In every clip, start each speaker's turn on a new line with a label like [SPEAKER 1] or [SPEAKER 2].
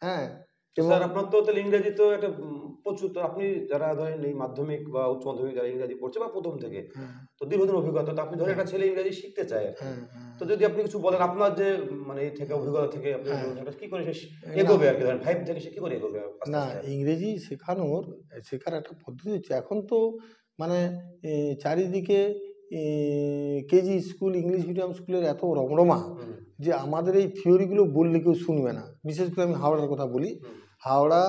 [SPEAKER 1] হ্যাঁ।
[SPEAKER 2] স্যার আপনার তো তাহলে ইংরেজি তো একটা প্রচুর, তো আপনি যারা ধরেন এই মাধ্যমিক বা উচ্চ মাধ্যমিক যারা ইংরেজি পড়ছে বা প্রথম থেকে তো দীর্ঘদিন অভিজ্ঞতা, তো আপনি ধরেন একটা ছেলে ইংরেজি শিখতে চায় আর কি, তো যদি আপনি কিছু বলেন আপনার যে মানে এই থেকে অভিজ্ঞতা থেকে আপনি কি করে এগোবে আর কি, ধরেন 5 থেকে সে কি করে এগোবে?
[SPEAKER 1] না, ইংরেজি শেখার একটা পদ্ধতি হচ্ছে। এখন তো মানে চারিদিকে কেজি স্কুল, ইংলিশ মিডিয়াম স্কুলের এত রমরমা যে আমাদের এই থিওরিগুলো বললে কেউ শুনবে না। বিশেষ করে আমি হাওড়ার কথা বলি। হাওড়া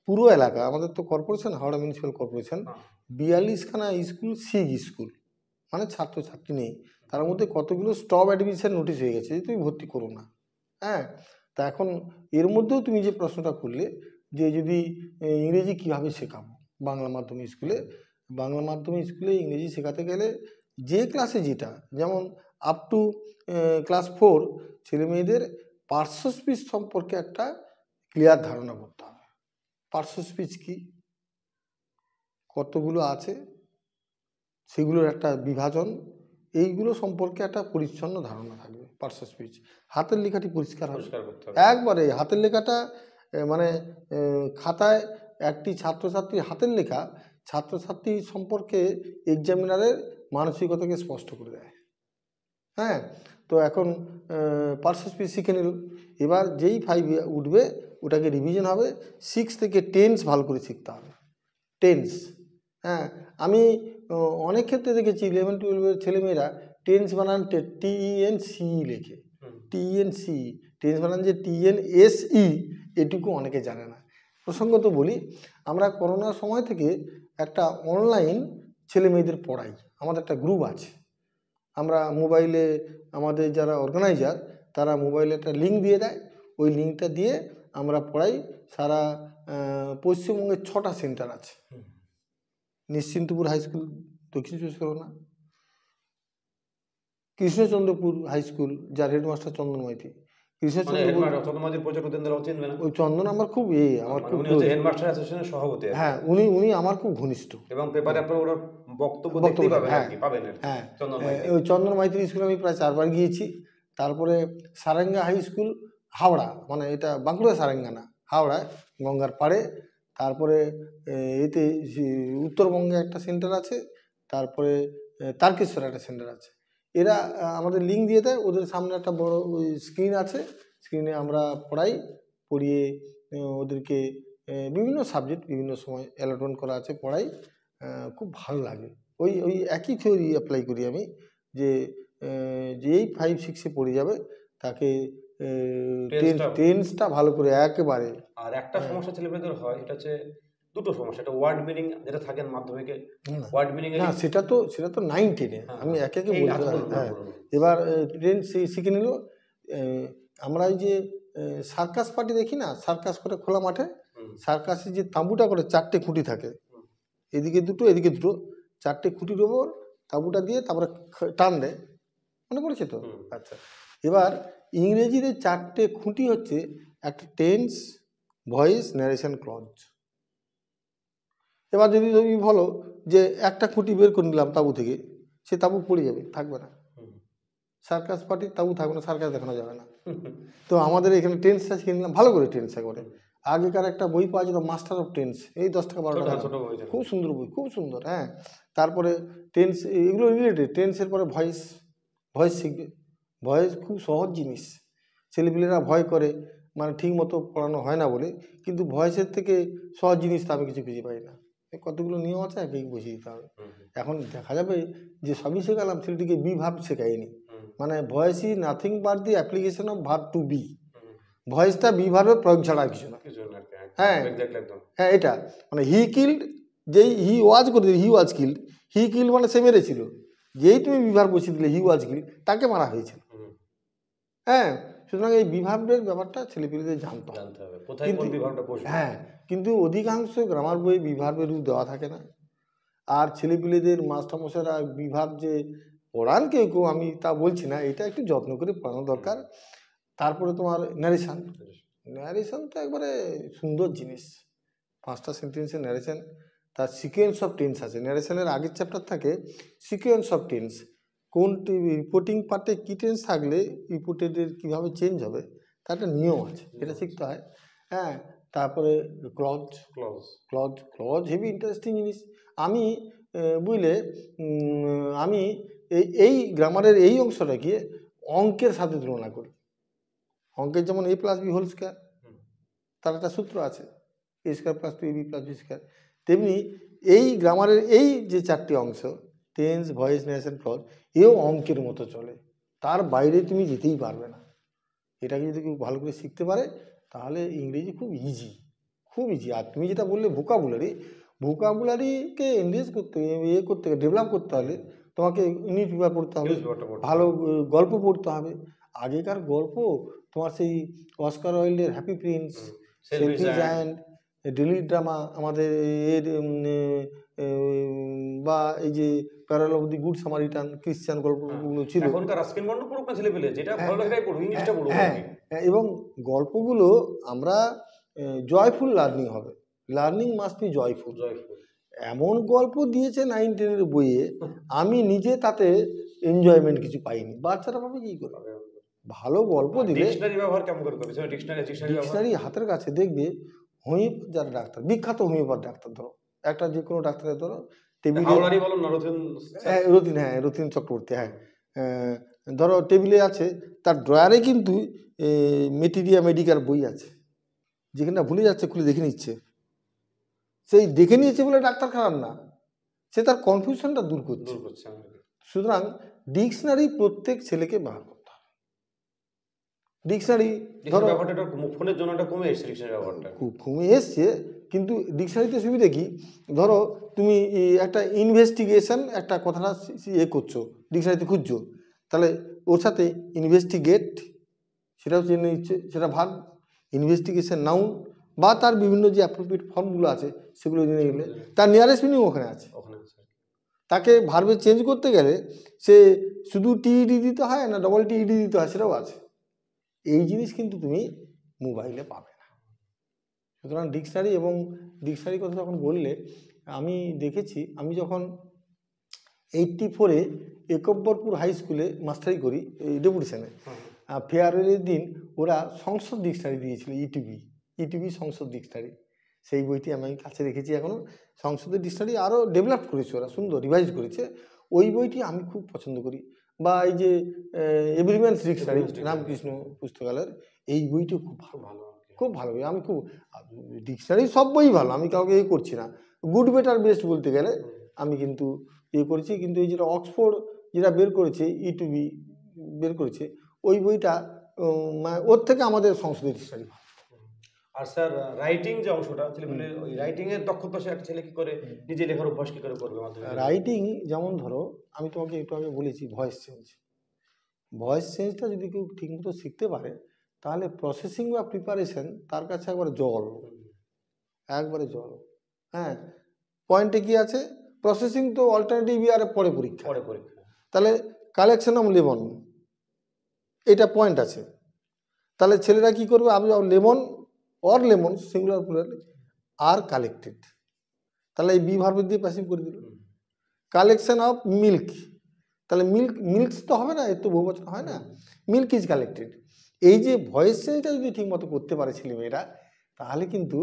[SPEAKER 1] পুরো এলাকা, আমাদের তো কর্পোরেশন, হাওড়া মিউনিসিপ্যাল কর্পোরেশন, 42খানা স্কুল সিগ স্কুল, মানে ছাত্রছাত্রী নেই। তার মধ্যে কতগুলো স্টপ অ্যাডমিশন নোটিশ হয়ে গেছে যে তুমি ভর্তি করো না। হ্যাঁ, তা এখন এর মধ্যেও তুমি যে প্রশ্নটা করলে যে যদি ইংরেজি কিভাবে শেখাবো বাংলা মাধ্যমিক স্কুলে, বাংলা মাধ্যমিক স্কুলে ইংরেজি শেখাতে গেলে যে ক্লাসে যেটা, যেমন আপ টু ক্লাস 4 ছেলে মেয়েদের পার্শ্ব স্পিচ সম্পর্কে একটা ক্লিয়ার ধারণা করতে হবে। পার্শ্ব স্পিচ কি, কতগুলো আছে, সেগুলোর একটা বিভাজন, এইগুলো সম্পর্কে একটা পরিচ্ছন্ন ধারণা থাকবে। পার্শ্ব স্পিচ, হাতের লেখাটি পরিষ্কার হবে একবারে। হাতের লেখাটা মানে খাতায় একটি ছাত্রছাত্রীর হাতের লেখা ছাত্রছাত্রী সম্পর্কে এক্সামিনারের মানসিকতাকে স্পষ্ট করে দেয়। হ্যাঁ, তো এখন পার্শ্ব স্পিচ শিখে নিল। এবার যেই 5 উঠবে ওটাকে রিভিশন হবে। 6 থেকে টেন্স ভালো করে শিখতে হবে, টেন্স। হ্যাঁ, আমি অনেক ক্ষেত্রে দেখেছি 11-12-এর ছেলেমেয়েরা টেন্স বানান TENC লেখে, TENC, টেন্স বানান যে TNSE, এটুকু অনেকে জানে না। প্রসঙ্গত বলি, আমরা করোনার সময় থেকে একটা অনলাইন ছেলে মেয়েদের পড়াই, আমাদের একটা গ্রুপ আছে। আমরা মোবাইলে, আমাদের যারা অর্গানাইজার তারা মোবাইলে একটা লিঙ্ক দিয়ে দেয়, ওই লিঙ্কটা দিয়ে আমরা পড়াই। সারা পশ্চিমবঙ্গের 6টা সেন্টার আছে। নিশ্চিন্তপুর হাই স্কুল দক্ষিণ চব্বিশ পরগনা, কৃষ্ণচন্দ্রপুর হাই স্কুল যার হেডমাস্টার চন্দন মাইতি, কৃষ্ণচন্দ্রপুর, ওই চন্দন আমার খুব আমার খুব
[SPEAKER 2] হেডমাস্টার অ্যাসোসিয়েশনের সভাপতি।
[SPEAKER 1] হ্যাঁ, উনি আমার খুব ঘনিষ্ঠ
[SPEAKER 2] এবং পেপারে আপনার ওর বক্তব্য দেখতেই পাবেন আর কি, পাবেন।
[SPEAKER 1] হ্যাঁ, ওই চন্দন মাইতির স্কুলে আমি প্রায় 4 বার গিয়েছি। তারপরে সারেঙ্গা হাই স্কুল হাওড়া, মানে এটা বাঁকুড়া সারেঙ্গা না, হাওড়ায় গঙ্গার পাড়ে। তারপরে এতে উত্তরবঙ্গে একটা সেন্টার আছে, তারপরে তারকেশ্বরে একটা সেন্টার আছে। এরা আমাদের লিঙ্ক দিয়ে দেয়, ওদের সামনে একটা বড় ওই স্ক্রিন আছে, স্ক্রিনে আমরা পড়িয়ে ওদেরকে বিভিন্ন সাবজেক্ট বিভিন্ন সময় অ্যালটমেন্ট করা আছে, পড়াই। খুব ভালো লাগে। ওই একই থিওরি অ্যাপ্লাই করি আমি, যে যেই 5-6-এ পড়ে যাবে তাকে টেন্সটা ভালো করে একেবারে।
[SPEAKER 2] আর একটা সমস্যা ছেলেমেয়েদের হয়, এটা হচ্ছে দুটো সমস্যা। একটা ওয়ার্ড মিনিং যেটা থাকে মাধ্যমিকে, ওয়ার্ড মিনিং
[SPEAKER 1] না, সেটা তো 9-10-এ আমি একে বলতে পারি। হ্যাঁ, এবার টেন্স শিখে নিল। আমরা এই যে সার্কাস পার্টি দেখি না, সার্কাস করে খোলা মাঠে, সার্কাসে যে তাঁবুটা করে 4টে খুঁটি থাকে, এদিকে দুটো এদিকে দুটো, 4টে খুঁটির ওপর তাঁবুটা দিয়ে তারপরে টান দেয়, মনে পড়েছে তো? আচ্ছা, এবার ইংরেজিতে 4টে খুঁটি হচ্ছে একটা টেন্স, ভয়েস, ন্যারেশন, ক্লজ। এবার যদি তুমি বলো যে একটা খুঁটি বের করে নিলাম তাঁবু থেকে, সে তাঁবু পড়ে যাবে, থাকবে না। সার্কাস পার্টির তাঁবু থাকবে না, সার্কাস দেখানো যাবে না। তো আমাদের এখানে টেন্সটা শিখে নিলাম, ভালো করে টেন্স করে। আগেকার একটা বই পাওয়া যেত, মাস্টার অফ টেন্স, এই 10 টাকা 12 টাকা, খুব সুন্দর বই, খুব সুন্দর। হ্যাঁ, তারপরে টেন্স, এগুলো রিলেটেড। টেন্সের পরে ভয়েস শিখবে। ভয়েস খুব সহজ জিনিস, ছেলেপিলেরা ভয় করে, মানে ঠিক মতো পড়ানো হয় না বলে, কিন্তু ভয়েসের থেকে সহজ জিনিস তো আমি কিছু খুঁজে পাই না। কতগুলো নিয়ম আছে, একেই বুঝিয়ে দিতে হবে। এখন দেখা যাবে যে সবই শেখালাম, ছেলেটিকে বি ভার্ব শেখাইনি। মানে voice is nothing but the application of verb to be. ভয়েসটা বি ভার্বের প্রয়োগ ছাড়া কিছু না। হ্যাঁ হ্যাঁ, এটা মানে হি কিল্ড, যেই হি ওয়াজ করে দিল, হি ওয়াজ কিল্ড, হি কিল্ড মানে সে মেরেছিল। যেই তুমি বি ভার্ব বসিয়ে দিলে হি ওয়াজ কিল্ড, তাকে মারা হয়েছিল। হ্যাঁ, সুতরাং এই বিভার্বের ব্যাপারটা ছেলেপিলেদের জানতে হবে। হ্যাঁ, কিন্তু অধিকাংশ গ্রামার বইয়ে বিভার্বের রূপ দেওয়া থাকে না। আর ছেলেপিলেদের মাস্টারমশাইরা বিভার্ব যে পড়ান কেউ কেউ, আমি তা বলছি না, এটা একটু যত্ন করে পড়ানো দরকার। তারপরে তোমার ন্যারেশন তো একবারে সুন্দর জিনিস। 5টা সেন্টেন্সের ন্যারেশন, তার সিকোয়েন্স অফ টেন্স আছে। ন্যারেশনের আগের চ্যাপ্টার থাকে সিকোয়েন্স অফ টেন্স, কোন রিপোর্টিং পার্টে কী টেন্স থাকলে রিপোর্টেডের কীভাবে চেঞ্জ হবে, তার একটা নিয়ম আছে, এটা শিখতে হয়। হ্যাঁ, তারপরে clause
[SPEAKER 2] clause
[SPEAKER 1] clause clause heavy interesting জিনিস। আমি বুঝলে আমি এই গ্রামারের এই অংশটাকে অঙ্কের সাথে তুলনা করি। অঙ্কের যেমন a + b হোল স্কয়ার, তার একটা সূত্র আছে a² + 2ab + b², তেমনি এই গ্রামারের এই যে 4টি অংশ টেন্স, ভয়েস, নেশন, ক্লজ, এও অঙ্কের মতো চলে, তার বাইরে তুমি যেতেই পারবে না। এটাকে যদি কেউ ভালো করে শিখতে পারে তাহলে ইংরেজি খুব ইজি, খুব ইজি। আর তুমি যেটা বললে ভোকাবুলারিকে এনরিচ করতে করতে ডেভেলপ করতে হলে তোমাকে ইংলিশ পেপার পড়তে হবে, ভালো গল্প পড়তে হবে। আগেকার গল্প তোমার সেই অস্কার ওয়াইল্ডের happy prince, selfish giant, daily drama আমাদের এর বা এই যে parable of the good Samaritan, Christian গল্পগুলো ছিল।
[SPEAKER 2] এখনকার রাস্কিন বন্ড পড়ুক না ছেলে পেলে, যেটা ভালো লাগে তাই পড়ুক, ইংলিশটা পড়ুক।
[SPEAKER 1] এবং গল্পগুলো আমরা জয়ফুল লার্নিং হবে, লার্নিং মাস্ট বি জয়ফুল। এমন গল্প দিয়েছে 9-10-এর বইয়ে, আমি নিজে তাতে এনজয়মেন্ট কিছু পাইনি। বাচ্চারা ভাবে কি করে? ভালো গল্প দিলে
[SPEAKER 2] ডিকশনারি ব্যবহার কেমন করে করবে?
[SPEAKER 1] ডিকশনারি হাতের কাছে দেখবে। হোমিওপ্যাথ যারা ডাক্তার, বিখ্যাত হোমিওপ্যাথ ডাক্তার, ধরো একটা যে কোনো ডাক্তারের ধরো টেবিলে, রতিন চক্রবর্তী, হ্যাঁ, ধরো টেবিলে আছে, তার ড্রয়ারে কিন্তু মেটেরিয়া মেডিকার বই আছে, যেখানে ভুলে যাচ্ছে খুলে দেখে নিচ্ছে। সেই দেখে নিয়েছে বলে ডাক্তার খারাপ না, সে তার কনফিউশনটা দূর করছে। সুতরাং ডিকশনারি প্রত্যেক ছেলেকে ব্যবহার করতে হবে। ডিকশনারি ধরো
[SPEAKER 2] ফোনের জন্য কমে এসেছে, ডিকশনারি ব্যবহারটা
[SPEAKER 1] খুব কমে এসছে, কিন্তু ডিকশনারিতে সুবিধা কি? ধরো তুমি একটা ইনভেস্টিগেশন একটা কথাটা করছো, ডিকশনারিতে খুঁজছো, তাহলে ওর সাথে ইনভেস্টিগেট সেটাও জেনে নিচ্ছে, সেটা ভাগ ইনভেস্টিগেশন নাউন বা তার বিভিন্ন যে অ্যাপ্রোপ্রিয়েট ফর্মগুলো আছে সেগুলো জেনে গেলে তার নিয়ারেস্ট মিনিং ওখানে আছে। তাকে ভার্বে চেঞ্জ করতে গেলে সে শুধু টিইডি দিতে হয় না ডবল টিইডি দিতে হয়, সেটাও আছে। এই জিনিস কিন্তু তুমি মোবাইলে পাবে না। সুতরাং ডিকশনারি, এবং ডিকশনারির কথা যখন বললে, আমি দেখেছি, আমি যখন 84-এ একব্বরপুর হাই স্কুলে মাস্টারি করি, ডেপুটেশনে, ফেয়ারওয়েলের দিন ওরা সংসদ ডিকশনারি দিয়েছিল, ইটিভি সংসদ ডিকশনারি। সেই বইটি আমি কাছে রেখেছি এখনও। সংসদের ডিকশনারি আরও ডেভেলপ করেছে ওরা, সুন্দর রিভাইজ করেছে। ওই বইটি আমি খুব পছন্দ করি। বা এই যে এভরিম্যানস ডিকশনারি, রামকৃষ্ণ পুস্তকালয়ের, এই বইটিও খুব ভালো, খুব ভালো বই। আমি খুব, ডিকশনারি সব বই ভালো, আমি কাউকে করছি না, গুড বেটার বেস্ট বলতে গেলে আমি কিন্তু করেছি। কিন্তু এই যেটা অক্সফোর্ড যেটা বের করেছে, ইটিভি বের করেছে, ওই বইটা মানে ওর থেকে আমাদের সংসদের ডিকশনারি ভালো।
[SPEAKER 2] আর স্যার রাইটিং যে অংশটা, ছেলেমেলে ওই রাইটিং এর দক্ষতা সে একটা ছেলে কি করে নিজে লেখার অভ্যাস কি করে করবে?
[SPEAKER 1] রাইটিং যেমন ধরো আমি তোমাকে একটু আগে বলেছি ভয়েস চেঞ্জটা যদি কেউ ঠিকমতো শিখতে পারে তাহলে প্রসেসিং বা প্রিপারেশন তার কাছে একবারে জল। হ্যাঁ, পয়েন্টে কি আছে? প্রসেসিং তো অল্টারনেটিভ ইয়ারে পরে পরীক্ষা, তাহলে কালেকশন অফ লেমন, এটা পয়েন্ট আছে। তাহলে ছেলেরা কি করবে? আমি লেমন সিঙ্গুলার প্লুরাল আর কালেক্টেড, তাহলে এই বি ভার্বের দিয়ে প্যাসিভ করে দিল। কালেকশন অফ মিল্ক, তাহলে মিল্কস তো হবে না, এর তো বহুবচন হয় না, মিল্ক ইজ কালেক্টেড। এই যে ভয়েস চেঞ্জটা যদি ঠিকমতো করতে পারে ছেলেমেয়েরা, তাহলে কিন্তু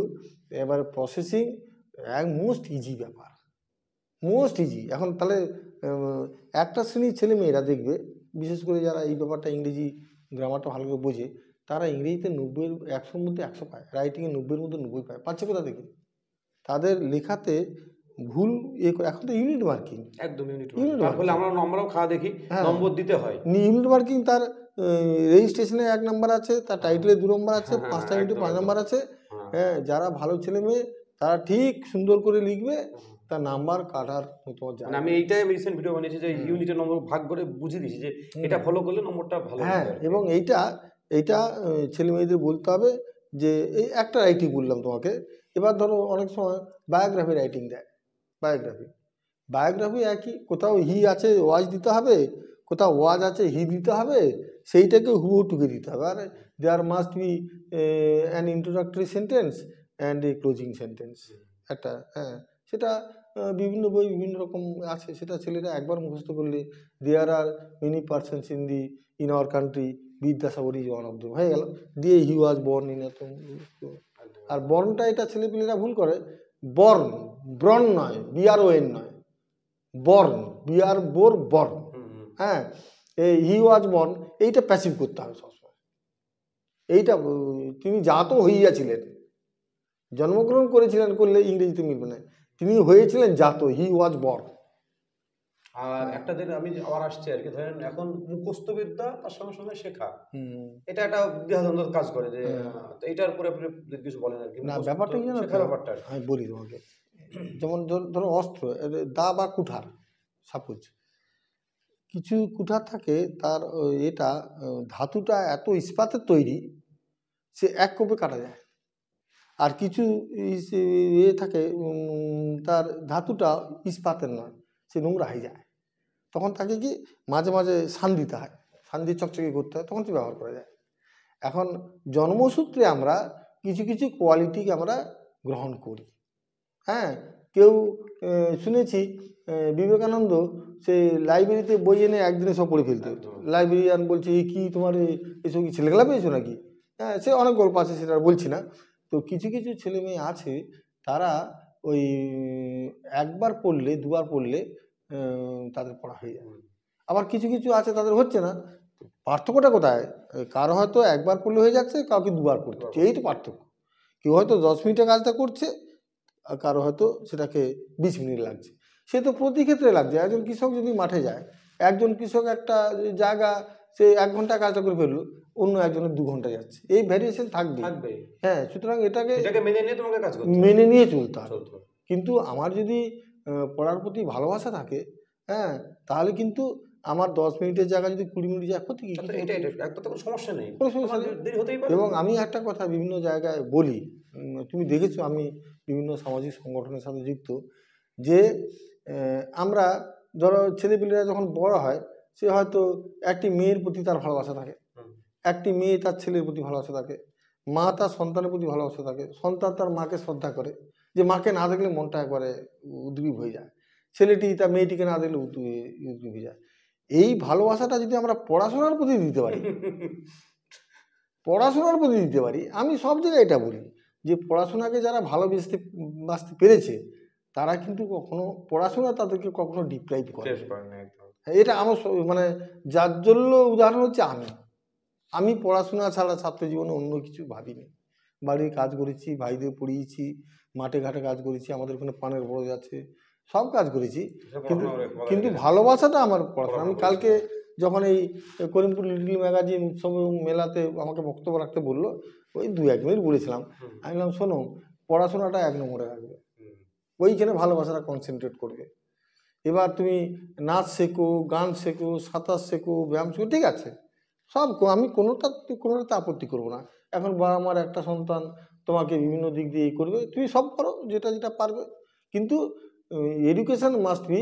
[SPEAKER 1] এবার প্রসেসিং মোস্ট ইজি ব্যাপার, মোস্ট ইজি। এখন তাহলে একটা শ্রেণীর ছেলেমেয়েরা দেখবে, বিশেষ করে যারা এই ব্যাপারটা ইংরেজি গ্রামারটা ভালো করে বোঝে, তারা ইংরেজিতে 100-এর মধ্যে 100 পায়, রাইটিংয়ে 90-এর মধ্যে 90 পায়। পাচ্ছে কোথা থেকে? তাদের লেখাতে ভুল এখন তো ইউনিট মার্কিং,
[SPEAKER 2] একদম ইউনিট মার্কিং, আমরাও খাওয়া দেখি, নম্বর দিতে হয়।
[SPEAKER 1] ইউনিট মার্কিং, তার রেজিস্ট্রেশনে 1 নম্বর আছে, তার টাইটেলে 2 নম্বর আছে, 5টা ইউনিটে 5 নম্বর আছে। হ্যাঁ, যারা ভালো ছেলে মেয়ে তারা ঠিক সুন্দর করে লিখবে, তার নাম্বার কাটার মতো যায়।
[SPEAKER 2] আমি এইটাই রিসেন্ট ভিডিও বানিয়েছি যে ইউনিটের নম্বর ভাগ করে বুঝিয়ে দিয়েছি যে এটা ফলো করলে নম্বরটা ভালো হবে।
[SPEAKER 1] হ্যাঁ, এবং এইটা ছেলে মেয়েদের বলতে হবে যে এই একটা রাইটিং বললাম তোমাকে। এবার ধরো অনেক সময় বায়োগ্রাফি রাইটিং দেয়, বায়োগ্রাফি একই, কোথাও হি আছে ওয়াজ দিতে হবে, কোথাও ওয়াজ আছে হি দিতে হবে, সেইটাকে হুবহু টুকে দিতে হবে। আর there must be an introductory sentence and a closing sentence একটা। হ্যাঁ, সেটা বিভিন্ন বই বিভিন্ন রকম আছে, সেটা ছেলেরা একবার মুখস্থ করলে, there are many persons in our country, Vidyasagar is one of them, হয়ে গেল। দিয়ে হি ওয়াজ বর্ন ইন এত, আর বর্ণটা এটা ছেলেপিলেরা ভুল করে, বর্ণ, ব্রণ নয়, BRON নয়, বর্ণ, বিআর বোর বর্ণ। হ্যাঁ, এই হি ওয়াজ বর্ন, এইটা প্যাসিভ করতে হবে সবসময়। এইটা তিনি জাত হইয়াছিলেন, জন্মগ্রহণ করেছিলেন করলে ইংরেজিতে মিলবে না, তিনি হয়েছিলেন জাত, হি ওয়াজ বর্ন।
[SPEAKER 2] আর একটা যেটা আমি আবার আসছে আর কি, ধরেন এখন মুখস্থ বিদ্যা তার সঙ্গে সঙ্গে শেখা, এটা একটা দ্বিধাদ্বন্দ্ব কাজ করে যে এইটার উপরে আপনি যদি কিছু বলেন আর কি।
[SPEAKER 1] না, ব্যাপারটা কি জানো,
[SPEAKER 2] শেখার ব্যাপারটা
[SPEAKER 1] আমি বলি তোমাকে। যেমন ধরো অস্ত্র, দা বা কুঠার, সাপোজ কিছু কুঠার থাকে তার এটা ধাতুটা এত ইস্পাতের তৈরি, সে এক কোপে কাটা যায়। আর কিছু ইয়ে থাকে তার ধাতুটা ইস্পাতের নয়, সে নোংরা হয়ে যায়। তখন তাকে কি মাঝে মাঝে শান দিতে হয়, শান দিয়ে চকচকে করতে হয়, তখন সে ব্যবহার করা যায়। এখন জন্মসূত্রে আমরা কিছু কিছু কোয়ালিটিকে আমরা গ্রহণ করি। হ্যাঁ, কেউ শুনেছি বিবেকানন্দ সে লাইব্রেরিতে বই এনে একদিনে সব পড়ে ফেলতে। লাইব্রেরিয়ান বলছে কি তোমার এসব কি ছেলেখেলা পেয়েছো নাকি? হ্যাঁ, সে অনেক গল্প আছে, সেটা বলছি না। তো কিছু কিছু ছেলে মেয়ে আছে তারা ওই একবার পড়লে দুবার পড়লে তাদের পড়া হয়ে যায়। আবার কিছু কিছু আছে তাদের হচ্ছে না। পার্থক্যটা কোথায়? কারো হয়তো একবার পড়লে হয়ে যাচ্ছে, কাউকে দুবার পড়তে হচ্ছে, এই তো পার্থক্য। কেউ হয়তো 10 মিনিটে কাজটা করছে, আর কারো হয়তো সেটাকে 20 মিনিট লাগছে। সে তো প্রতি ক্ষেত্রে লাগছে। একজন কৃষক যদি মাঠে যায়, একজন কৃষক একটা জায়গা সে 1 ঘন্টা কাজটা করে ফেললো, অন্য একজনের 2 ঘন্টা যাচ্ছে, এই ভ্যারিয়েশন থাকবে। হ্যাঁ, সুতরাং এটাকে মেনে নিয়ে চলতে হবে। কিন্তু আমার যদি পড়ার প্রতি ভালোবাসা থাকে, হ্যাঁ, তাহলে কিন্তু আমার 10 মিনিটের জায়গায় যদি 20 মিনিট যায়, ক্ষতি কি? কোনো সমস্যা নেই। এবং আমি একটা কথা বিভিন্ন জায়গায় বলি, তুমি দেখেছো আমি বিভিন্ন সামাজিক সংগঠনের সাথে যুক্ত, যে আমরা ধরো ছেলেপিলেরা যখন বড় হয়, সে হয়তো একটি মেয়ের প্রতি তার ভালোবাসা থাকে, একটি মেয়ে তার ছেলের প্রতি ভালোবাসা থাকে, মা তার সন্তানের প্রতি ভালোবাসা থাকে, সন্তান তার মাকে শ্রদ্ধা করে, যে মাকে না দেখলে মনটা একবারে উদ্গ্রীব হয়ে যায়, ছেলেটি তার মেয়েটিকে না দেখলে উদ্গ্রীব হয়ে যায়। এই ভালোবাসাটা যদি আমরা পড়াশোনার প্রতি দিতে পারি, পড়াশোনার প্রতি দিতে পারি, আমি সব জায়গায় এটা বলি যে পড়াশোনাকে যারা ভালোবাসতে পেরেছে তারা কিন্তু কখনো পড়াশোনা তাদেরকে কখনো ডিপ্রাইভ করে না। এটা আমার মানে জাজ্জল্য উদাহরণ হচ্ছে আমি পড়াশোনা ছাড়া ছাত্র জীবনে অন্য কিছু ভাবিনি। বাড়ির কাজ করেছি, ভাইদের পড়িয়েছি, মাঠে ঘাটে কাজ করেছি, আমাদের ওখানে পানের বরজ আছে, সব কাজ করেছি, কিন্তু ভালোবাসাটা আমার পড়াশোনা। আমি কালকে যখন এই করিমপুর লিটল ম্যাগাজিন উৎসব মেলাতে আমাকে বক্তব্য রাখতে বললো, ওই 2-1 মিনিট বলেছিলাম। আমি বললাম শোনো, পড়াশোনাটা 1 নম্বরে রাখবে, ওইখানে ভালোবাসাটা কনসেন্ট্রেট করবে। এবার তুমি নাচ শেখো, গান শেখো, সাঁতার শেখো, ব্যায়াম শেখো, ঠিক আছে, সব আমি কোনোটাতে আপত্তি করবো না। এখন বাবা মার একটা সন্তান, তোমাকে বিভিন্ন দিক দিয়ে করবে, তুমি সব করো যেটা যেটা পারবে, কিন্তু education must be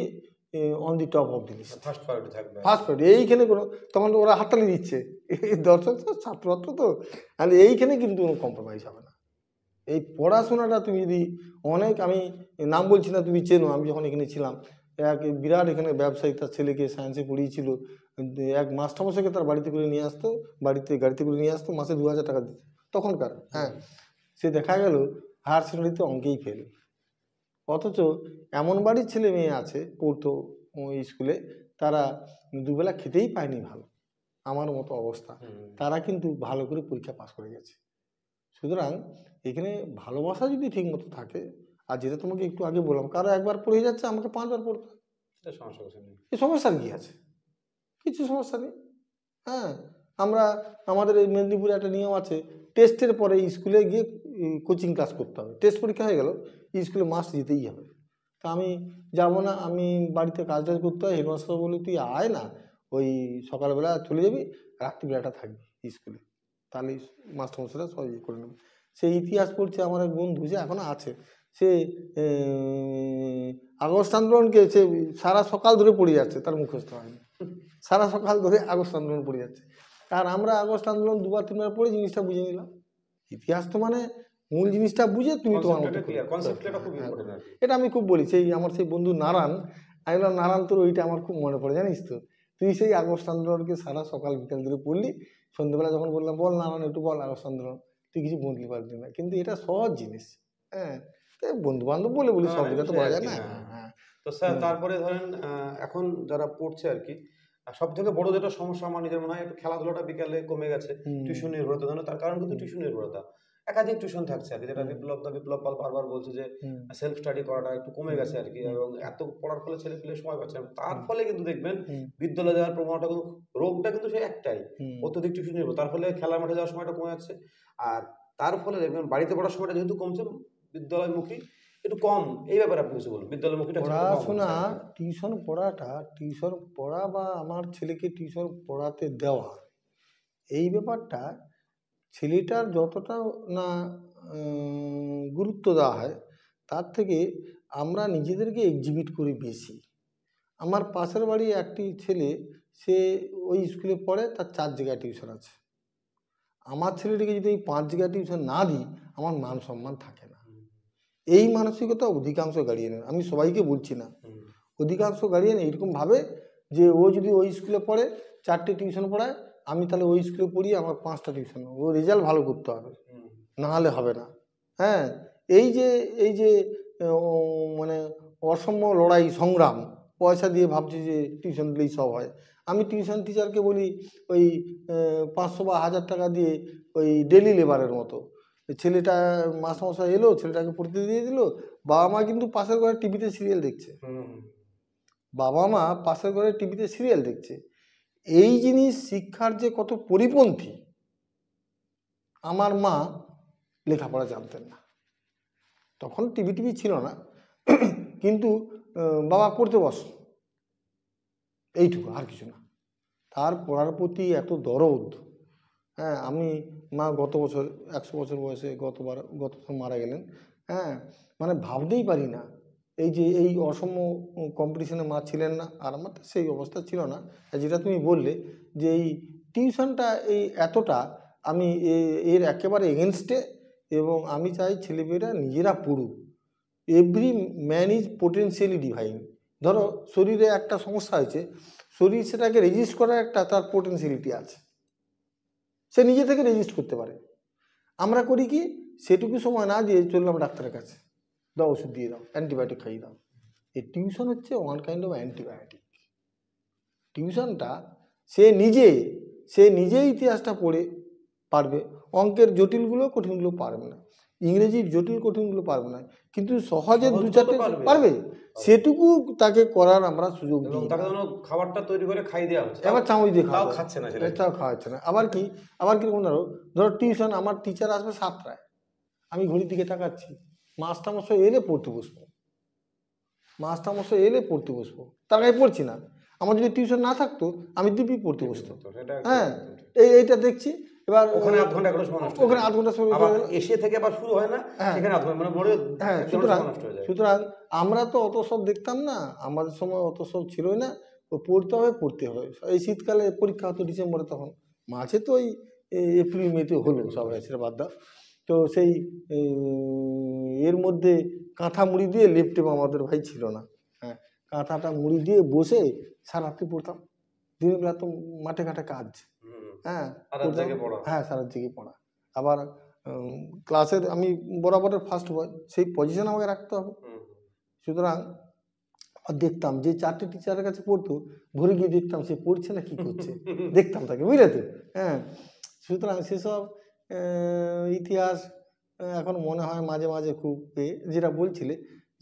[SPEAKER 1] on the top of the list, first priority. এইখানে কোনো, তখন ওরা হাততালি দিচ্ছে, দর্শক তো ছাত্রছাত্র তো, আর এইখানে কিন্তু কোনো কম্প্রোমাইজ হবে না। এই পড়াশোনাটা তুমি যদি আমি নাম বলছি না, তুমি চেনো, আমি যখন এখানে ছিলাম, এক বিরাট এখানে ব্যবসায়ী তার ছেলেকে সায়েন্সে পড়িয়েছিল, এক মাস্টারমশাইকে তার বাড়িতে করে নিয়ে আসতো, গাড়িতে করে নিয়ে আসতো, মাসে 2000 টাকা দিত তখনকার। হ্যাঁ, সে দেখা গেল হায়ার সেকেন্ডারিতে অঙ্কেই ফেল, অথচ এমন বাড়ির ছেলে মেয়ে আছে পড়তো ওই স্কুলে, তারা দুবেলা খেতেই পায়নি ভালো, আমার মতো অবস্থা, তারা কিন্তু ভালো করে পরীক্ষা পাস করে গেছে। সুতরাং এখানে ভালোবাসা যদি ঠিক মতো থাকে, আর যেটা তোমাকে একটু আগে বললাম, কারো একবার পড়ে যাচ্ছে, আমাকে 5 বার পড়তে হয়, এই সমস্যার কি আছে? কিছু সমস্যা নেই। হ্যাঁ, আমাদের এই মেদিনীপুরে একটা নিয়ম আছে, টেস্টের পরে স্কুলে গিয়ে কোচিং ক্লাস করতে হবে। টেস্ট পরীক্ষা হয়ে গেল, স্কুলে মাস্ট যেতেই হবে। তা আমি যাবো না, আমি বাড়িতে কাজ টাজ করতে হয়, হেডমাস্টার বলে তুই আয় না, ওই সকালবেলা চলে যাবি, রাত্রিবেলাটা থাকবি স্কুলে, তাহলে মাস্টারমশাইরা সব ইয়ে করে নেবে। সে ইতিহাস পড়ছে আমার এক বন্ধু, যে এখনো আছে, সে আগস্ট আন্দোলনকে সে সারা সকাল ধরে পড়ে যাচ্ছে, তার মুখস্থ হয়নি, সারা সকাল ধরে আগস্ট আন্দোলন পড়ে যাচ্ছে। আর আমরা আগস্ট আন্দোলন 2-3 বার পড়ে জিনিসটা বুঝে নিলাম। ইতিহাস তো মানে মূল জিনিসটা বুঝে তুমি তোমার মতো, এটা আমি খুব বলি। আমার সেই বন্ধু নারায়ণ, আমি বললাম নারায়ণ, তোর ওইটা আমার খুব মনে পড়ে, জানিস তো, তুই সেই আগস্ট আন্দোলনকে সারা সকাল বিকাল ধরে পড়লি, সন্ধ্যেবেলা যখন বললাম বল নারায়ণ একটু বল আগস্ট আন্দোলন, তুই কিছু বদলি পারবি না, কিন্তু এটা সহজ জিনিস। হ্যাঁ, বন্ধু বান্ধব বলে বলি সব জায়গায় তো বলা যায় না। হ্যাঁ।
[SPEAKER 2] তো স্যার তারপরে ধরেন এখন যারা পড়ছে আর কি, সব থেকে বড় যেটা সমস্যা আমার নিজের মনে হয় একটু খেলাধুলাটা বিকালে কমে গেছে, টিউশন নির্ভরতা। ধরেন তার কারণ কিন্তু টিউশন নির্ভরতা, একাধিক টিউশন থাকছে আর কি, যেটা বিপ্লব পাল বারবার বলছে যে সেলফ স্টাডি করাটা একটু কমে গেছে আর কি, এবং এত পড়ার ফলে ছেলে পেলে সময় পাচ্ছে না। তার ফলে কিন্তু দেখবেন বিদ্যালয়ে যাওয়ার প্রবণতা কিন্তু, রোগটা কিন্তু সেই একটাই, অত্যধিক টিউশন নির্ভর। তার ফলে খেলার মাঠে যাওয়ার সময়টা কমে যাচ্ছে, আর তার ফলে দেখবেন বাড়িতে পড়ার সময়টা যেহেতু কমছে, বিদ্যালয়মুখী একটু কম। এই ব্যাপারে আপনি কিছু বলুন, বিদ্যালয়মুখীটা
[SPEAKER 1] পড়াশোনা, টিউশন পড়া বা আমার ছেলেকে টিউশন পড়াতে দেওয়া, এই ব্যাপারটা ছেলেটার যতটা না গুরুত্ব দেওয়া হয়, তার থেকে আমরা নিজেদেরকে এক্সিবিট করি বেশি। আমার পাশের বাড়ি একটি ছেলে, সে ওই স্কুলে পড়ে, তার 4 জায়গায় টিউশন আছে। আমার ছেলেটিকে যদি এই 5 জায়গায় টিউশন না দিই, আমার মান সম্মান থাকে না। এই মানসিকতা অধিকাংশ গার্ডিয়ানের, আমি সবাইকে বলছি না, অধিকাংশ গার্ডিয়ান এইরকম ভাবে যে ও যদি ওই স্কুলে পড়ে 4টে টিউশন পড়ায়, আমি তাহলে ওই স্কুলে পড়ি, আমার 5টা টিউশন, ও রেজাল্ট ভালো করতে হবে, না হলে হবে না। হ্যাঁ, এই যে মানে অসম্য লড়াই সংগ্রাম, পয়সা দিয়ে ভাবছি যে টিউশন দিলেই সব হয়। আমি টিউশন টিচারকে বলি ওই 500 বা 1000 টাকা দিয়ে ওই ডেলি লেবারের মতো, ছেলেটা মাস্টারমশাই এলো, ছেলেটাকে পড়তে দিয়ে দিল, বাবা মা কিন্তু পাশের ঘরে টিভিতে সিরিয়াল দেখছে, বাবা মা পাশের ঘরে টিভিতে সিরিয়াল দেখছে। এই জিনিস শিক্ষার যে কত পরিপন্থী, আমার মা লেখাপড়া জানতেন না, তখন টিভি ছিল না, কিন্তু বাবা পড়তে বস, এইটুকু, আর কিছু না। তার পড়ার প্রতি এত দরদ। হ্যাঁ, আমি মা গত বছর 100 বছর বয়সে গত বছর মারা গেলেন। হ্যাঁ, মানে ভাবতেই পারি না, এই অসম কম্পিটিশনে মা ছিলেন না, আর আমার তো সেই অবস্থা ছিল না। যেটা তুমি বললে যে এই টিউশনটা এই এতটা, আমি এর একেবারে এগেনস্টে, এবং আমি চাই ছেলেমেয়েরা নিজেরা পড়ুক। Every man is potentially divine. ধরো শরীরে একটা সমস্যা হয়েছে, শরীর সেটাকে রেজিস্ট করার একটা তার পোটেন্সিয়ালিটি আছে, সে নিজে থেকে রেজিস্ট করতে পারে। আমরা করি কি, সেটুকু সময় না দিয়ে চললাম ডাক্তারের কাছে, দাও ওষুধ দিয়ে দাও, অ্যান্টিবায়োটিক খাইয়ে দাও। এই টিউশন হচ্ছে ওয়ান কাইন্ড অফ অ্যান্টিবায়োটিক। টিউশনটা সে নিজেই ইতিহাসটা পড়ে পারবে, অঙ্কের জটিলগুলো কঠিনগুলো পারবে না, ইংরেজির জটিল কঠিনগুলো পারবে না, কিন্তু সহজে 2-4টে পারবে, সেটুকু তাকে করার আমরা সুযোগ দিই।
[SPEAKER 2] তাকে যেন খাবারটা তৈরি করে খাই দেওয়া হচ্ছে,
[SPEAKER 1] এবার চামচ দিয়ে
[SPEAKER 2] তাও খাচ্ছে না,
[SPEAKER 1] এটাও খাওয়াচ্ছে না। আবার কি ধরো টিউশন, আমার টিচার আসবে 7টায়, আমি ঘড়ির দিকে তাকাচ্ছি, মাস্টারমশাই এলে পড়তে বসবো, তার আগে পড়ছি না। আমার যদি টিউশন না থাকতো, আমি দিব্যি পড়তে বসতাম। হ্যাঁ, এইটা দেখছি। এবার
[SPEAKER 2] ওখানে আধ ঘন্টা সময় এসে থেকে আবার শুরু হয় না, সেখানে আধ ঘন্টা, মানে
[SPEAKER 1] হ্যাঁ, সুতরাং আমরা তো অত সব দেখতাম না, আমাদের সময় অত সব ছিলই না। পড়তে হবে। এই শীতকালে পরীক্ষা হতো ডিসেম্বরে, তখন মাঝে তো ওই এপ্রিল মেতে হলো, সব সেটা বাদ দাও। তো সেই এর মধ্যে কাঁথা মুড়ি দিয়ে লেপটেপ আমাদের ভাই ছিল না, হ্যাঁ, কাঁথাটা মুড়ি দিয়ে বসে সারাত্রি পড়তাম। দিনের বেলা তো মাঠে ঘাটে কাজ, হ্যাঁ, সারা জেগে পড়া। আবার ক্লাসের আমি বরাবরের ফার্স্ট বয়, সেই পজিশন আমাকে রাখতে হবে। সুতরাং দেখতাম যে 4টে টিচারের কাছে পড়তো, ঘুরে গিয়ে দেখতাম সে পড়ছে না কি করছে, দেখতাম তাকে, বুঝলে তো। হ্যাঁ, সুতরাং সেসব ইতিহাস এখন মনে হয় মাঝে মাঝে খুব, যেটা বলছিলে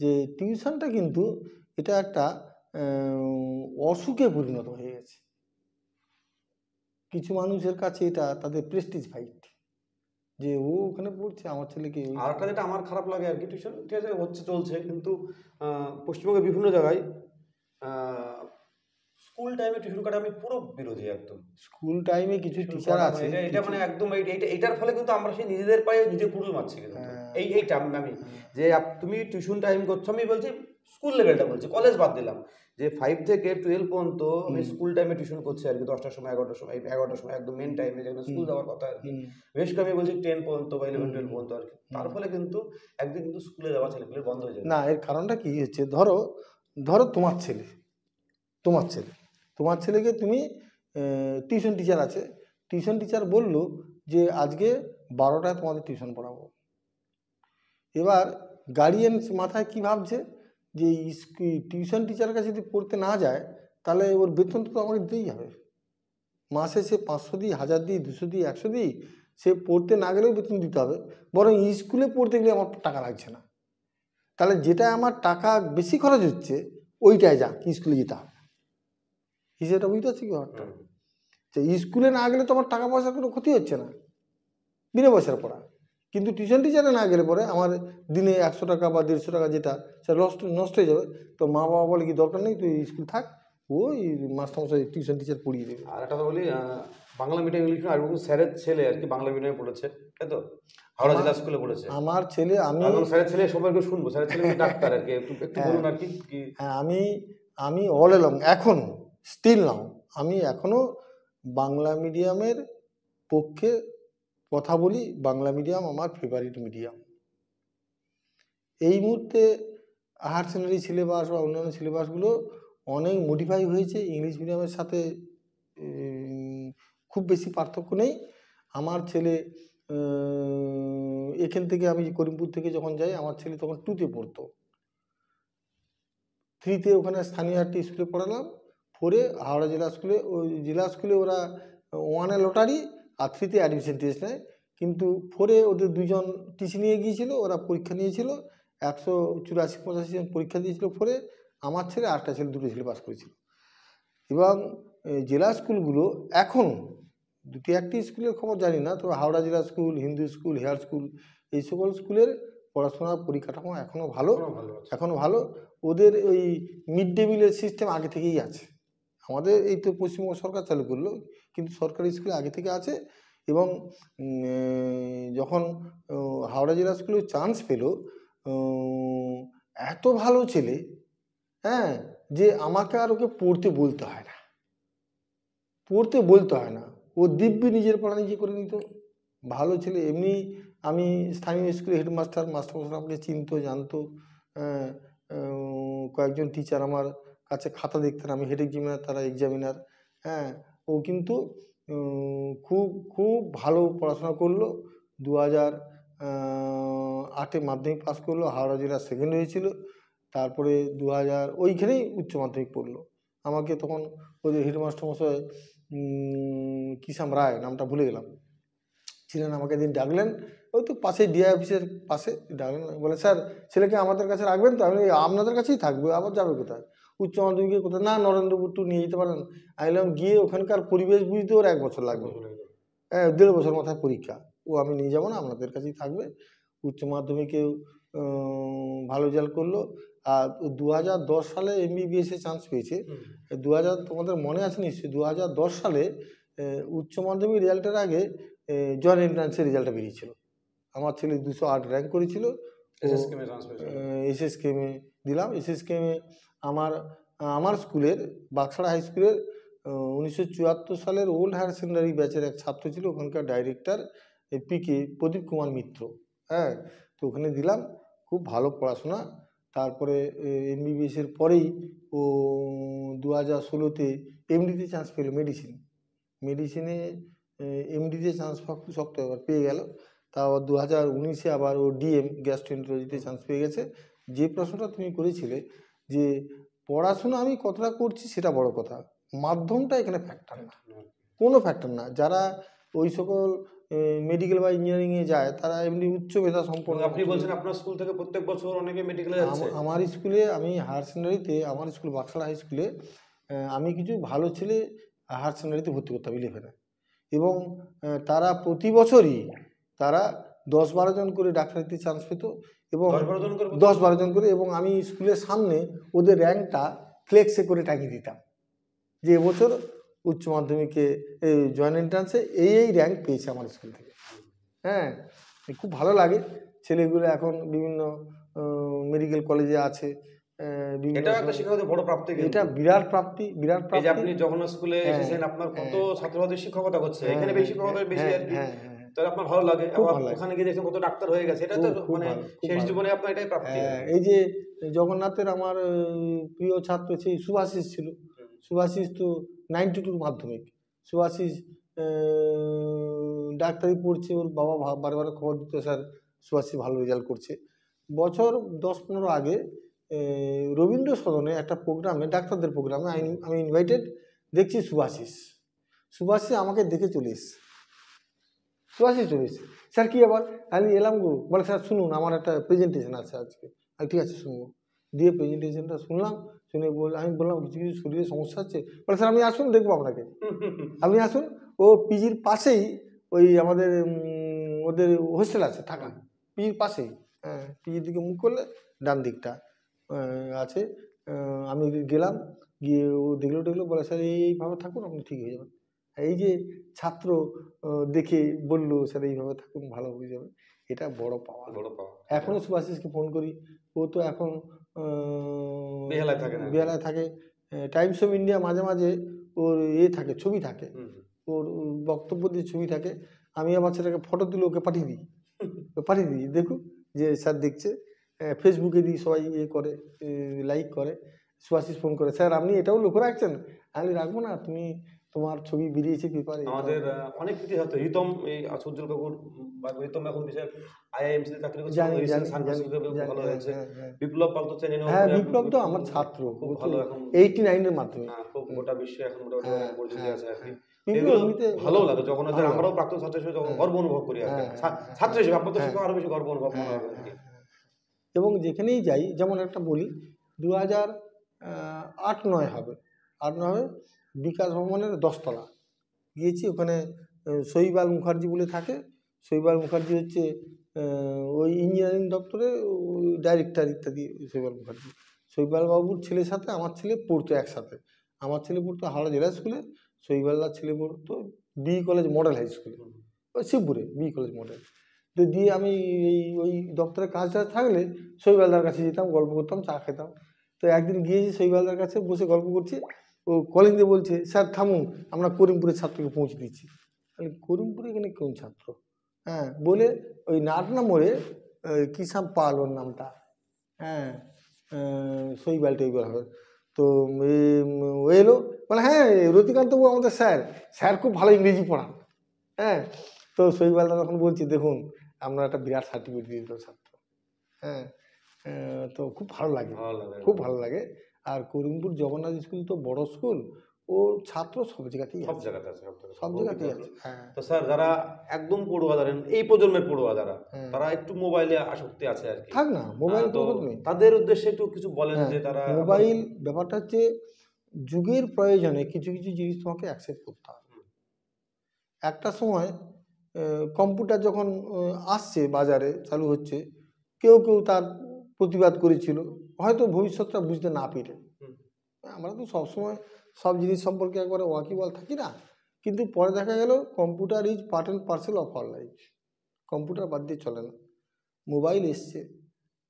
[SPEAKER 1] যে টিউশনটা কিন্তু এটা একটা অসুখে পরিণত হয়ে গেছে। কিছু মানুষের কাছে এটা তাদের প্রেস্টিজ ফাইট, যে ও ওখানে পড়ছে, আমার ছেলেকে।
[SPEAKER 2] আর একটা যেটা আমার খারাপ লাগে আর কি, টিউশন ঠিক আছে হচ্ছে, চলছে, কিন্তু পশ্চিমবঙ্গের বিভিন্ন জায়গায় স্কুল টাইমে টিউশন কাটা আমি পুরো বিরোধী একদম।
[SPEAKER 1] স্কুল টাইমে কিছু টিচার আছে,
[SPEAKER 2] এটা মানে একদম এইটার ফলে কিন্তু আমরা সেই নিজেদের পায়ে নিজে কুড়ুল মারছি কিন্তু। এইটা আমি যে তুমি টিউশন টাইম করছো, আমি বলছি স্কুল লেভেলটা বলছি, কলেজ বাদ দিলাম, যে 5 থেকে 12 পর্যন্ত আমি স্কুল টাইমে টিউশন করছি আর কি, 10টার সময় 11টার সময় একদম মেন টাইমে, যেখানে স্কুল যাওয়ার কথা আর কি। বেশ করে আমি বলছি 10 পর্যন্ত বা 11-12 পর্যন্ত আর কি। তার ফলে কিন্তু একদিন কিন্তু স্কুলে যাওয়া ছেলেগুলো বন্ধ হয়ে যাবে
[SPEAKER 1] না। এর কারণটা কি হচ্ছে, ধরো তোমার ছেলেকে তুমি টিউশন টিচার আছে, টিউশন টিচার বললো যে আজকে 12টায় তোমাদের টিউশন পড়াবো। এবার গার্ডিয়ানস মাথায় কি ভাবছে যে টিউশন টিচারের কাছে যদি পড়তে না যায় তাহলে ওর বেতন তো আমাকে দিতেই হবে। মাসে সে 500 দিই, 1000 দিই, 200 দিই, 100 দিই, সে পড়তে না গেলেও বেতন দিতে হবে, বরং স্কুলে পড়তে গেলে আমার টাকা লাগছে না। তাহলে যেটা আমার টাকা বেশি খরচ হচ্ছে ওইটাই যাক, স্কুলে যেতে হবে। হিসেবটা বুঝতে পারছি কি ব্যাপারটা? যে স্কুলে না গেলে তো আমার টাকা পয়সার কোনো ক্ষতি হচ্ছে না, বিনা পয়সার পড়া। কিন্তু টিউশন টিচারে না গেলে পরে আমার দিনে 100 টাকা বা 150 টাকা যেটা সেটা নষ্ট হয়ে যাবে। তো মা বাবা বলে কি দরকার নেই, তুই স্কুল থাক, ওই মাস্টারমশাই টিউশন টিচার পড়িয়ে দেবে।
[SPEAKER 2] আর একটা কথা বলি, বাংলা মিডিয়াম ইংলিশ মিডিয়াম, আর স্যারের ছেলে আর কি বাংলা মিডিয়ামে পড়েছে, তাই তো? হাওড়া জেলা স্কুলে পড়েছে
[SPEAKER 1] আমার ছেলে। আমি
[SPEAKER 2] স্যারের ছেলে সম্পর্কে শুনবো, স্যারের ছেলে ডাক্তার আর কি, একটু বলুন আর কি।
[SPEAKER 1] হ্যাঁ, আমি অল এলং এখনো স্টিল নাও আমি এখনো বাংলা মিডিয়ামের পক্ষে কথা বলি। বাংলা মিডিয়াম আমার ফেভারিট মিডিয়াম। এই মুহূর্তে হায়ার সেকেন্ডারি সিলেবাস বা অন্যান্য সিলেবাসগুলো অনেক মডিফাই হয়েছে, ইংলিশ মিডিয়ামের সাথে খুব বেশি পার্থক্য নেই। আমার ছেলে এখান থেকে, আমি করিমপুর থেকে যখন যাই, আমার ছেলে তখন 2তে পড়তো, 3তে ওখানে স্থানীয় একটি স্কুলে পড়ালাম, 4-এ হাওড়া জেলা স্কুলে। ওই জেলা স্কুলে ওরা 1-এ লটারি আর 3তে অ্যাডমিশন টেস্ট নেয়। কিন্তু 4-এ ওদের 2জন টিসি নিয়ে গিয়েছিল, ওরা পরীক্ষা নিয়েছিল, 184-85 জন পরীক্ষা দিয়েছিল 4-এ। আমার ছেলে আরেকটা ছেলে, 2টো ছেলে পাস করেছিল। এবং জেলা স্কুলগুলো এখন 2-1টি স্কুলের খবর জানি না, তবে হাওড়া জেলা school, Hindu school, Hare school, এই সকল স্কুলের পড়াশোনার পরিকাঠামো এখনও ভালো। ওদের ওই মিড ডে মিলের সিস্টেম আগে থেকেই আছে। আমাদের এই তো পশ্চিমবঙ্গ সরকার চালু করলো, কিন্তু সরকারি স্কুলে আগে থেকে আছে। এবং যখন হাওড়া জেলা স্কুলে চান্স পেল, এত ভালো ছেলে, হ্যাঁ, যে আমাকে আর ওকে পড়তে বলতে হয় না, ও দিব্যি নিজের পড়া নিজে করে নিত। ভালো ছেলে। এমনি আমি স্থানীয় স্কুলে হেডমাস্টার, মাস্টারমশাই আমাকে চিনতো, জানতো। কয়েকজন টিচার আমার কাছে খাতা দেখতেন, আমি হেড এক্সামিনার, তারা এক্সামিনার। হ্যাঁ, ও কিন্তু খুব খুব ভালো পড়াশোনা করলো। 2008-এ মাধ্যমিক পাস করলো, হাওড়া জেলা সেকেন্ড হয়েছিল। তারপরে 2000 ওইখানেই উচ্চ মাধ্যমিক পড়লো। আমাকে তখন ওদের হেডমাস্টার মশাই কিষাম রায়, নামটা ভুলে গেলাম, ছিলেন, আমাকে দিন ডাকলেন, ওই তো পাশে ডিআই অফিসের পাশে ডাকলেন। বলে, স্যার ছেলেকে আমাদের কাছে রাখবেন তো? আমি আপনাদের কাছেই থাকবে, আবার যাবে কোথায়? উচ্চ মাধ্যমিকে কোথায়? না, নরেন্দ্রপুর টু নিয়ে যেতে পারেন। আইলাম, গিয়ে ওখানকার পরিবেশ বুঝতে ওর 1 বছর লাগবে, 1.5 বছর মাথায় পরীক্ষা। আমি নিয়ে যাবো না, আপনাদের কাছেই থাকবে। উচ্চ মাধ্যমিকেও ভালো রেজাল্ট করলো। আর 2010 সালে এমবিবিএসে চান্স পেয়েছে। 2000, তোমাদের মনে আছে নিশ্চয়ই, 2010 সালে উচ্চ মাধ্যমিক রেজাল্টের আগে জয়েন্ট এন্ট্রান্সের রেজাল্টটা বেরিয়েছিল। আমার ছেলে 208 র্যাঙ্ক করেছিল। এসএসকেমে দিলাম। এসএসকেমে আমার স্কুলের, বাক্সাড়া হাই স্কুলের 1974 সালের ওল্ড হায়ার সেকেন্ডারি ব্যাচের এক ছাত্র ছিল, ওখানকার ডাইরেক্টর পিকে প্রদীপ কুমার মিত্র। হ্যাঁ, তো ওখানে দিলাম, খুব ভালো পড়াশোনা। তারপরে এমবিবিএসের পরেই ও 2016-তে এমডিতে চান্স পেল, মেডিসিনে এমডিতে চান্স পাওয়া খুব শক্ত, এবার পেয়ে গেল। তারপর 2019-এ আবার ও ডিএম গ্যাস্ট্রোএন্টারোলজিতে চান্স পেয়ে গেছে। যে প্রশ্নটা তুমি করেছিলে যে পড়াশোনা আমি কতটা করছি সেটা বড় কথা, মাধ্যমটা এখানে ফ্যাক্টর না, কোনো ফ্যাক্টর না। যারা ওই সকল মেডিকেল বা ইঞ্জিনিয়ারিংয়ে যায় তারা এমনি উচ্চ মেধা সম্পন্ন।
[SPEAKER 2] আপনি বলছেন আপনার স্কুল থেকে প্রত্যেক বছর অনেকে মেডিকেলে যাচ্ছে?
[SPEAKER 1] আমার স্কুলে, আমি হায়ার সেকেন্ডারিতে, আমার স্কুল বাক্সাড়া হাই স্কুলে, আমি কিছু ভালো ছেলে হায়ার সেকেন্ডারিতে ভর্তি করতাম 11-এ। এবং তারা প্রতি বছরই তারা 10-12 জন করে ডাক্তারিতে চান্স পেত, এবং 10-12 জন করে। এবং আমি স্কুলের সামনে ওদের র্যাঙ্কটা ফ্লেক্সে করে টাঙিয়ে দিতাম যে এবছর উচ্চ মাধ্যমিকে জয়েন্ট এন্ট্রান্সে এই র্যাঙ্ক পেয়েছে আমার স্কুল থেকে। হ্যাঁ, খুব ভালো লাগে। ছেলেগুলো এখন বিভিন্ন মেডিকেল কলেজে আছে।
[SPEAKER 2] এটা একটা শিক্ষকদের বড় প্রাপ্তি,
[SPEAKER 1] এটা বিরাট প্রাপ্তি।
[SPEAKER 2] এই যে আপনি যখন স্কুলে এসেছেন, আপনার কত ছাত্রছাত্রী শিক্ষকতা করছে, এখানে বেশি শিক্ষকতা বেশি আর কি, তাহলে আপনার ভালো লাগে। আবার ওখানে গিয়ে দেখছেন কত ডাক্তার হয়ে গেছে, এটা তো মানে শেষ জীবনে আপনার এটাই প্রাপ্তি।
[SPEAKER 1] এই যে জগন্নাথের আমার প্রিয় ছাত্র সেই সুভাষিস ছিল। সুভাষিস তো 92 মাধ্যমিক, সুভাষিস ডাক্তারি পড়ছে, ওর বাবা বারবার খবর দিত স্যার সুভাষিস ভালো রেজাল্ট করছে। বছর 10-15 আগে রবীন্দ্র সদনে একটা প্রোগ্রামে, ডাক্তারদের প্রোগ্রামে আমি ইনভাইটেড, দেখছি সুভাষিস আমাকে দেখে চলে এসছে, সুভাষিস চলে এসছে। স্যার কী আবার? আমি এলাম গো, বলে স্যার শুনুন আমার একটা প্রেজেন্টেশন আছে আজকে। আমি ঠিক আছে শুনবো। দিয়ে প্রেজেন্টেশনটা শুনলাম, শুনে আমি বললাম কিছু কিছু শরীরে সমস্যা হচ্ছে। বলে স্যার আপনি আসুন, দেখবো আপনাকে, আপনি আসুন। ও পিজির পাশেই ওই আমাদের ওদের হোস্টেল আছে থাকা, পিজির পাশেই, হ্যাঁ, পিজির দিকে মুখ করলে ডান দিকটা আছে। আমি গেলাম, গিয়ে ও দেখলো, বলে স্যার এইভাবে থাকুন, আপনি ঠিক হয়ে যাবেন। এই যে ছাত্র দেখে বললো স্যার এইভাবে থাকুন, ভালো হয়ে যাবে, এটা বড় পাওয়া। এখনো সুভাষিসকে ফোন করি, ও তো এখন বেহালায় থাকে। টাইমস অফ ইন্ডিয়া মাঝে মাঝে ওর থাকে, ছবি থাকে, ওর বক্তব্য দিয়ে ছবি থাকে। আমি আমার ছেলেকে ফটো তুলে ওকে পাঠিয়ে দিই, দেখুন যে স্যার দেখছে। ফেসবুকে দিই, সবাই করে, লাইক করে। সুভাষিস ফোন করে, স্যার আপনি এটাও লক্ষ্য রাখছেন? আমি রাখবো না, তোমার ছবি বেরিয়েছে পেপারে।
[SPEAKER 2] আমাদের অনেক কিছু হতো, রিতম এই সূর্যল কাকুর রিতম এখন বিশেষ আইআইএমসি তে চাকরি করছে, ভালো হয়েছে। বিপ্লব পাল তো চেনেন?
[SPEAKER 1] হ্যাঁ, বিপ্লব তো আমার ছাত্র,
[SPEAKER 2] খুব ভালো, এখন
[SPEAKER 1] 89 এর মাধ্যমে,
[SPEAKER 2] খুব গোটা বিশ্বে এখন মোটামুটি পরিচিতি আছে আর কি।
[SPEAKER 1] ভালো
[SPEAKER 2] লাগে যখন আমরাও প্রাক্তন ছাত্র হিসেবে যখন গর্ব অনুভব করি আর কি, ছাত্র হিসেবে আপনাদের সাথে আরো বেশি গর্ব অনুভব মনে হবে আর কি।
[SPEAKER 1] এবং যেখানেই যাই, যেমন একটা বলি, 2008-9 হবে, 8-9 বিকাশ ভবনের 10 তলা গিয়েছি। ওখানে শৈবাল মুখার্জি বলে থাকে। শৈবাল মুখার্জি হচ্ছে ওই ইঞ্জিনিয়ারিং দপ্তরে ডাইরেক্টর ইত্যাদি। শৈবাল বাবুর ছেলের সাথে আমার ছেলে পড়তো একসাথে। আমার ছেলে পড়তো হাওড়া জেলা স্কুলে, শৈবালদার ছেলে পড়তো বি কলেজ মডেল হাই স্কুলে, ওই শিবপুরে বি কলেজ মডেল। তো দিয়ে আমি ওই দপ্তরে কাজটা থাকলে শৈবালদার কাছে যেতাম, গল্প করতাম, চা খেতাম। তো একদিন গিয়েছি শৈবালদার কাছে, বসে গল্প করছি। ও কলিং দিয়ে বলছে, স্যার থামুন, আমরা করিমপুরের ছাত্রকে পৌঁছে দিচ্ছি। করিমপুরে এখানে কোন ছাত্র? হ্যাঁ, বলে ওই নাটনা মোড়ে কিষাম পাল ওর নামটা, হ্যাঁ, শৈবাল টৈবাল হবে। তো ও এলো, বলে হ্যাঁ রতিকান্তবাবু আমাদের স্যার খুব ভালো ইংরেজি পড়ান। হ্যাঁ, তো শৈবালদা তখন বলছি, দেখুন আমরা একটা বিরাট সার্টিফিকেট দিয়ে দিল ছাত্র। হ্যাঁ, তো খুব ভালো লাগে, খুব ভালো লাগে। আর করিমপুর জগন্নাথ স্কুল তো বড় স্কুল, ও ছাত্র সব জায়গাতেই আছে। হ্যাঁ।
[SPEAKER 2] তো স্যার যারা একদম পড়ুয়া, ধরেন এই প্রজন্মের পড়ুয়া যারা, তারা একটু মোবাইলে আসক্তি আছে আর কি,
[SPEAKER 1] থাক না, মোবাইল তো
[SPEAKER 2] তাদের উদ্দেশ্যে একটু কিছু বলেন যে তারা
[SPEAKER 1] মোবাইল ব্যাপারটা হচ্ছে যুগের প্রয়োজনে কিছু কিছু জিনিস তোমাকে অ্যাকসেপ্ট করতে হবে। একটা সময় কম্পিউটার যখন আসছে বাজারে, চালু হচ্ছে, কেউ তার প্রতিবাদ করেছিল, হয়তো ভবিষ্যৎটা বুঝতে না পেরে। আমরা তো সবসময় সব জিনিস সম্পর্কে একবারে ওয়াকিবল থাকি না, কিন্তু পরে দেখা গেল computer is part and parcel of our life. Computer বাদ দিয়ে চলে না। মোবাইল এসছে,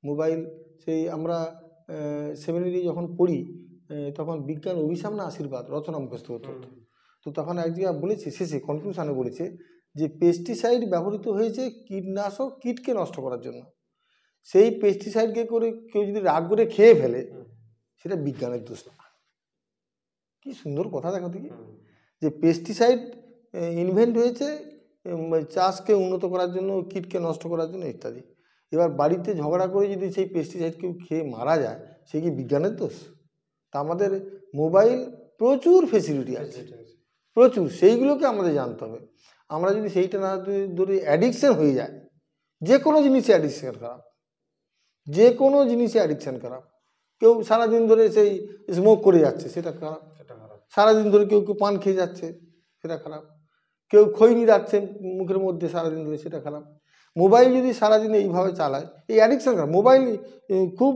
[SPEAKER 1] মোবাইল সেই আমরা সেমিনারি যখন পড়ি, তখন বিজ্ঞান অভিশাপ না আশীর্বাদ রচনা মুখস্থ হতো। তো তখন এক জায়গায় বলেছে, শেষে কনক্লুশনে বলেছে যে পেস্টিসাইড ব্যবহৃত হয়েছে কীটনাশক, কীটকে নষ্ট করার জন্য। সেই পেস্টিসাইডকে করে কেউ যদি রাগ করে খেয়ে ফেলে, সেটা বিজ্ঞানের দোষ না। কি সুন্দর কথা দেখো দেখি, যে পেস্টিসাইড ইনভেন্ট হয়েছে চাষকে উন্নত করার জন্য, কীটকে নষ্ট করার জন্য ইত্যাদি। এবার বাড়িতে ঝগড়া করে যদি সেই পেস্টিসাইড কেউ খেয়ে মারা যায়, সে কি বিজ্ঞানের দোষ? তা আমাদের মোবাইল প্রচুর ফেসিলিটি আছে, প্রচুর, সেইগুলোকে আমাদের জানতে হবে। আমরা যদি সেইটা না ধরে অ্যাডিকশান হয়ে যায়, যে কোনো জিনিসে অ্যাডিকশান খারাপ, যে কোনো জিনিসে অ্যাডিকশান খারাপ। কেউ সারাদিন ধরে সেই স্মোক করে যাচ্ছে, সেটা খারাপ। সারাদিন ধরে কেউ পান খেয়ে যাচ্ছে, সেটা খারাপ। কেউ খৈনি রাখছে মুখের মধ্যে সারাদিন ধরে, সেটা খারাপ। মোবাইল যদি সারাদিন এইভাবে চালায়, এই অ্যাডিকশান খারাপ। মোবাইল খুব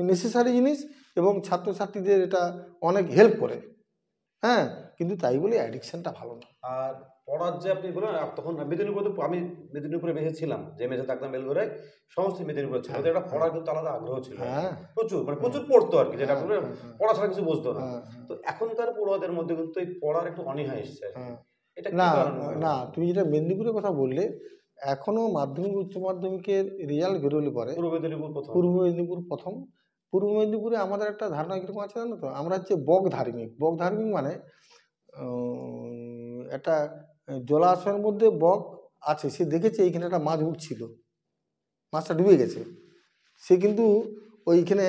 [SPEAKER 1] নেসেসারি জিনিস এবং ছাত্রছাত্রীদের এটা অনেক হেল্প করে, হ্যাঁ, কিন্তু তাই বলে অ্যাডিকশানটা ভালো না।
[SPEAKER 2] আর পড়ার যে আপনি বলেন, তখন মেদিনীপুরে, আমি মেদিনীপুরে বেঁচেছিলাম, যে মেঝে থাকতাম বেলঘরে, সমস্ত মেদিনীপুরে ছিল। ওদের একটা পড়ার কিন্তু আলাদা আগ্রহ ছিল, প্রচুর, মানে প্রচুর পড়তো আর কি, যেটা পড়া ছাড়া কিছু বুঝতো না। তো এখনকার পড়ুয়াদের মধ্যে কিন্তু এই পড়ার একটু অনীহা এসছে।
[SPEAKER 1] না না, তুমি যেটা মেদিনীপুরের কথা বললে, এখনো মাধ্যমিক উচ্চ মাধ্যমিকের রেজাল্ট বেরোলে পরে পূর্ব মেদিনীপুর প্রথম। পূর্ব মেদিনীপুরে আমাদের একটা ধারণা কীরকম আছে জানো তো, আমরা হচ্ছে বক ধার্মিক। বক ধার্মিক মানে একটা জলাশয়ের মধ্যে বক আছে, সে দেখেছে এইখানে একটা মাছ উঠছিল, মাছটা ডুবে গেছে, সে কিন্তু ওইখানে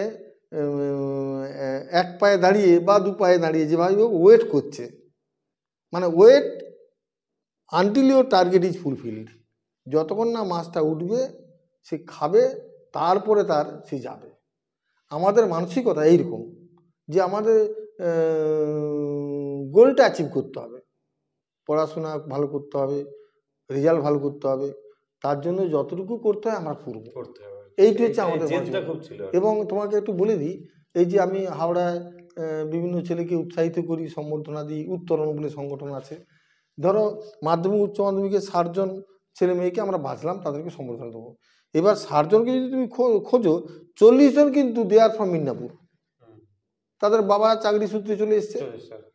[SPEAKER 1] এক পায়ে দাঁড়িয়ে বা দু পায়ে দাঁড়িয়ে যেভাবে ওয়েট করছে, মানে wait until your target is fulfilled. যতক্ষণ না মাছটা উঠবে সে খাবে, তারপরে সে যাবে। আমাদের মানসিকতা এইরকম যে আমাদের গোলটা অ্যাচিভ করতে হবে, পড়াশোনা ভালো করতে হবে, রেজাল্ট ভালো করতে হবে, তার জন্য যতটুকু করতে হয় আমরা করতে হবে, এইটা হচ্ছে আমাদের মানসিকতা। এবং তোমাকে একটু বলে দিই, এই যে আমি হাওড়ায় বিভিন্ন ছেলেকে উৎসাহিত করি, সম্বর্ধনা দিই, উত্তরণ বলে সংগঠন আছে। ধরো মাধ্যমিক উচ্চ মাধ্যমিকে 60 জন ছেলে মেয়েকে আমরা বাঁচলাম, তাদেরকে সম্বর্ধনা দেবো। এবার 60 জনকে যদি তুমি খোঁজো, 40 জন কিন্তু দেয়ার ফ্রম মিদনাপুর, তাদের বাবা চাকরি সূত্রে চলে এসছে,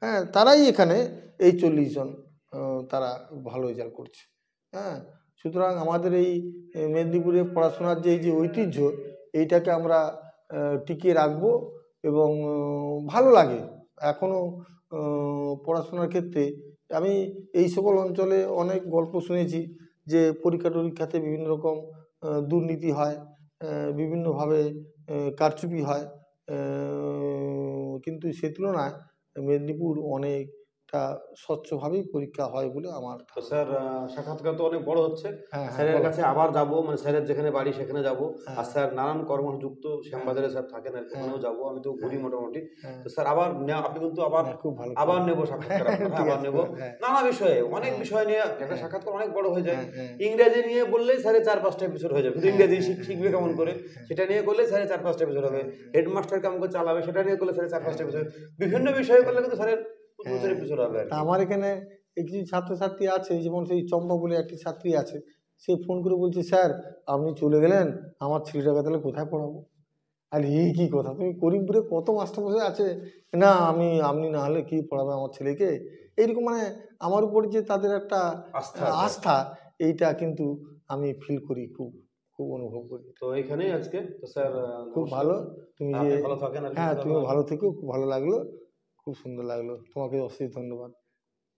[SPEAKER 1] হ্যাঁ, তারাই এখানে এই 40 জন তারা ভালো রেজাল্ট করছে। হ্যাঁ, সুতরাং আমাদের এই মেদিনীপুরে পড়াশোনার যে ঐতিহ্য, এইটাকে আমরা টিকিয়ে রাখবো। এবং ভালো লাগে এখনও পড়াশোনার ক্ষেত্রে। আমি এই সকল অঞ্চলে অনেক গল্প শুনেছি যে পরীক্ষাতে বিভিন্ন রকম দুর্নীতি হয়, বিভিন্নভাবে কারচুপি হয়, কিন্তু সে তুলনায় মেদিনীপুর অনেকটা স্বচ্ছভাবেই পরীক্ষা হয় বলে আমার।
[SPEAKER 2] তো স্যার, সাক্ষাৎকার তো অনেক বড় হচ্ছে, স্যারের কাছে আবার যাব, মানে স্যারের যেখানে বাড়ি সেখানে যাব, আর স্যার নানান কর্মযুক্ত শ্যামবাজারে স্যার থাকেন, আর ওখানেও যাব, আমি তো ঘুরি মোটামুটি। তো স্যার আবার আপনি কিন্তু আবার নেব সাক্ষাৎকার, আবার নেব নানা বিষয়ে, অনেক বিষয় নিয়ে। একটা সাক্ষাৎকার অনেক বড় হয়ে যায়। ইংরেজি নিয়ে বললেই স্যারের 4-5টা এপিসোড হয়ে যাবে, ইংরেজি শিখবে কেমন করে সেটা নিয়ে করলে স্যারের 4-5টা এপিসোড হবে, হেডমাস্টার কেমন করে চালাবে সেটা নিয়ে করলে স্যারের 4-5টা এপিসোড, বিভিন্ন বিষয়ে করলে কিন্তু স্যারের এপিসোড হবে।
[SPEAKER 1] আমার এখানে কিছু ছাত্রছাত্রী আছে, যেমন সেই চম্পা বলে একটি ছাত্রী আছে, সে ফোন করে বলছে, স্যার আপনি চলে গেলেন, আমার ছেলেটাকে তাহলে কোথায় পড়াবো? আর এই কি কথা, তুমি করিমপুরে কত মাস্টারমশাই আছে, না আপনি না হলে কি পড়াবে আমার ছেলেকে? এইরকম মানে আমার উপর যে তাদের একটা আস্থা, এইটা কিন্তু আমি ফিল করি, খুব খুব অনুভব করি।
[SPEAKER 2] তো এইখানেই আজকে তো স্যার
[SPEAKER 1] খুব ভালো, তুমি যে
[SPEAKER 2] ভালো থাকেন।
[SPEAKER 1] হ্যাঁ, তুমিও ভালো থেকো, খুব ভালো লাগলো, খুব সুন্দর লাগলো, তোমাকে অশেষ ধন্যবাদ।